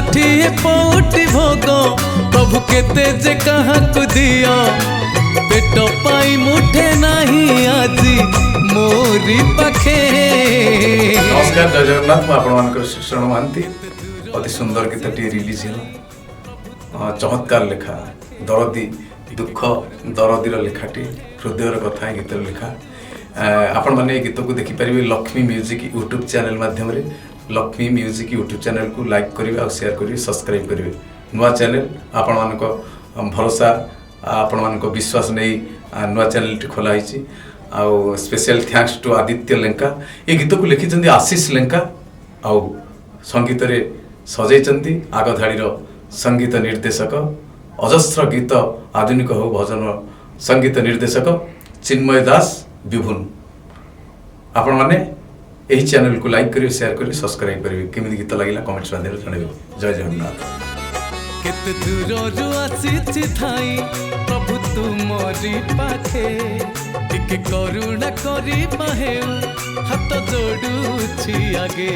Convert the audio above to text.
षाठिए पौटी भोग प्रभु केते जे कहाँ को दियो पेट पाई मुठे नहीं आजी मोरी पाखे। नमस्कार, जय जगन्नाथ। मैं आपण श्रीशरण महांती। अति सुंदर गीतटी रिलीज है। चमत्कार लेखा, दरदी दुख दरदीर लेखाटी, हृदयर कथा गीत लेखा। आपण मैंने गीत को देखिपारे लक्ष्मी म्यूजिक यूट्यूब चैनल माध्यम लक्ष्मी म्यूजिक यूट्यूब चैनल को लाइक करेंगे और शेयर करेंगे, सब्सक्राइब करेंगे। नुआ चैनल आपण मान भरोसा आपण मान विश्वास नहीं नुआ चैनल खोला है। आउ special thanks to Aditya Lenka. ये गीत को लिखिं आशीष लेंका आउ संगीत रे सजाई आग धाड़ीर संगीत निर्देशक अजस्र गीत आधुनिक हो भजन संगीत निर्देशक चिन्मय दास विभुन। आपण माने यही चैनल को लाइक करिए, शेयर करिए, सब्सक्राइब करिए। केमिति गीत लागिला कमेंट्स माध्यम जणाइबे। जय जगन्नाथ। केते दूररु आसीछि थाई प्रभु तुमरी पाखे टिके करुणा करी बाहे हाथ जोड़ुछि आगे।